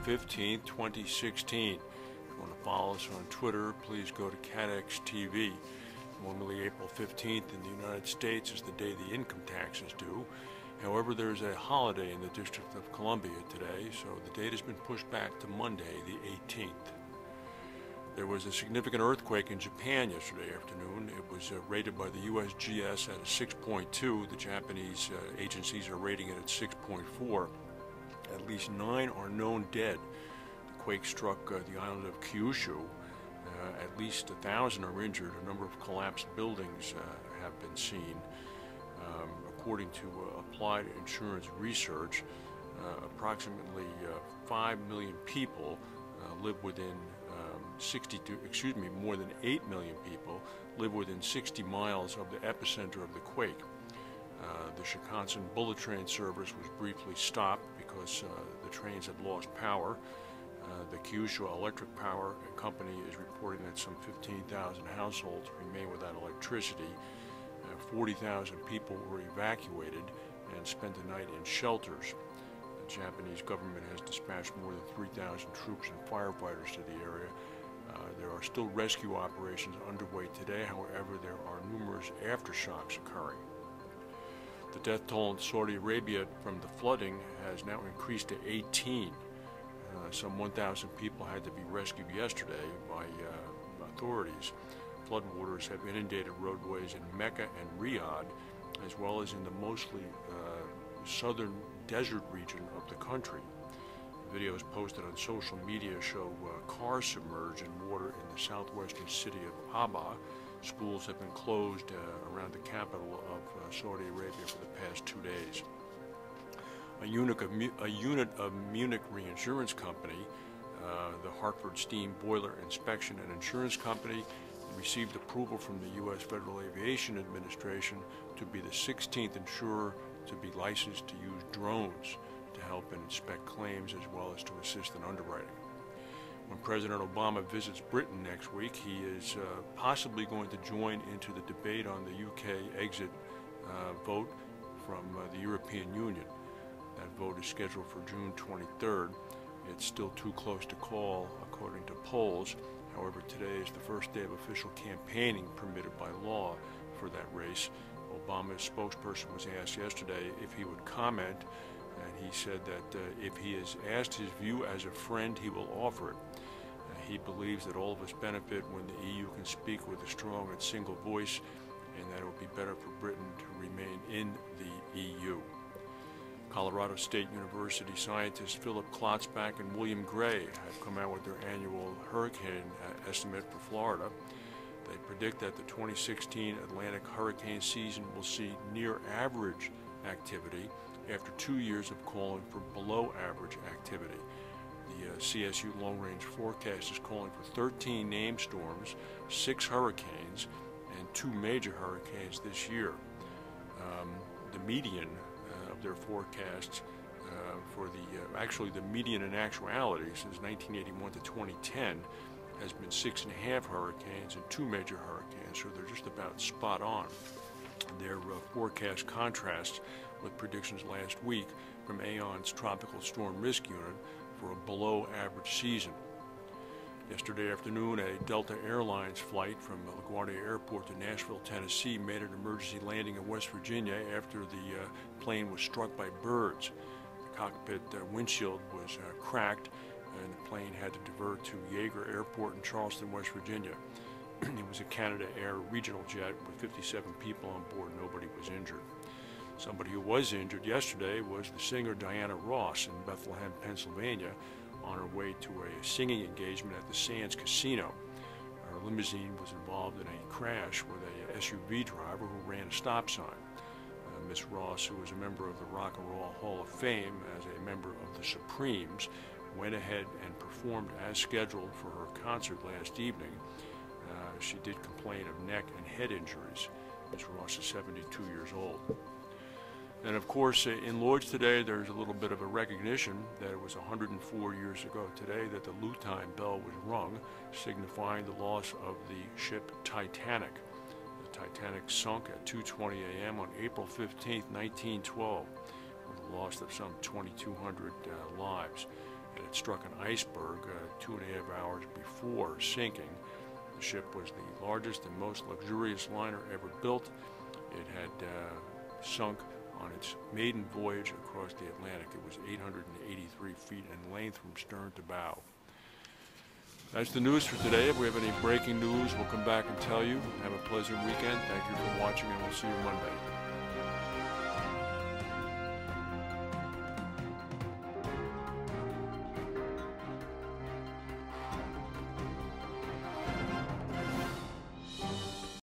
15th, 2016. If you want to follow us on Twitter, please go to CatX TV. Normally April 15th in the United States is the day the income tax is due. However, there's a holiday in the District of Columbia today, so the date has been pushed back to Monday, the 18th. There was a significant earthquake in Japan yesterday afternoon. It was rated by the USGS at a 6.2. The Japanese agencies are rating it at 6.4. At least 9 are known dead. The quake struck the island of Kyushu. At least 1,000 are injured. A number of collapsed buildings have been seen. According to Applied Insurance Research, approximately 5 million people live within more than 8 million people live within 60 miles of the epicenter of the quake. The Shinkansen bullet train service was briefly stopped because the trains had lost power. The Kyushu Electric Power Company is reporting that some 15,000 households remain without electricity. 40,000 people were evacuated and spent the night in shelters. The Japanese government has dispatched more than 3,000 troops and firefighters to the area. There are still rescue operations underway today. However, there are numerous aftershocks occurring. The death toll in Saudi Arabia from the flooding has now increased to 18. Some 1,000 people had to be rescued yesterday by authorities. Floodwaters have inundated roadways in Mecca and Riyadh, as well as in the mostly southern desert region of the country. Videos posted on social media show cars submerged in water in the southwestern city of Aba. Schools have been closed around the capital of Saudi Arabia for the past 2 days. A unit of Munich Reinsurance Company, the Hartford Steam Boiler Inspection and Insurance Company, received approval from the U.S. Federal Aviation Administration to be the 16th insurer to be licensed to use drones to help and inspect claims as well as to assist in underwriting. When President Obama visits Britain next week, he is possibly going to join into the debate on the UK exit vote from the European Union. That vote is scheduled for June 23rd. It's still too close to call, according to polls. However, today is the first day of official campaigning permitted by law for that race. Obama's spokesperson was asked yesterday if he would comment, and he said that if he is asked his view as a friend, he will offer it. He believes that all of us benefit when the EU can speak with a strong and single voice, and that it will be better for Britain to remain in the EU. Colorado State University scientists Philip Klotzbach and William Gray have come out with their annual hurricane estimate for Florida. They predict that the 2016 Atlantic hurricane season will see near average activity after 2 years of calling for below average activity. The CSU Long Range Forecast is calling for 13 named storms, 6 hurricanes, and 2 major hurricanes this year. The median of their forecasts for the median in actuality since 1981 to 2010 has been 6.5 hurricanes and 2 major hurricanes, so they're just about spot on. Their forecast contrasts with predictions last week from Aon's Tropical Storm Risk Unit for a below average season. Yesterday afternoon, a Delta Airlines flight from LaGuardia Airport to Nashville, Tennessee made an emergency landing in West Virginia after the plane was struck by birds. The cockpit windshield was cracked, and the plane had to divert to Yeager Airport in Charleston, West Virginia. It was a Canada Air regional jet with 57 people on board. Nobody was injured. Somebody who was injured yesterday was the singer Diana Ross in Bethlehem, Pennsylvania, on her way to a singing engagement at the Sands Casino. Her limousine was involved in a crash with a SUV driver who ran a stop sign. Miss Ross, who is a member of the Rock and Roll Hall of Fame as a member of the Supremes, went ahead and performed as scheduled for her concert last evening. She did complain of neck and head injuries. Miss Ross is 72 years old. And of course, in Lloyd's today, there's a little bit of a recognition that it was 104 years ago today that the Lutine bell was rung, signifying the loss of the ship Titanic. The Titanic sunk at 2:20 a.m. on April 15, 1912, with the loss of some 2,200 lives. and it struck an iceberg 2.5 hours before sinking. The ship was the largest and most luxurious liner ever built. It had sunk on its maiden voyage across the Atlantic. It was 883 feet in length from stern to bow. That's the news for today. If we have any breaking news, we'll come back and tell you. Have a pleasant weekend. Thank you for watching, and we'll see you Monday.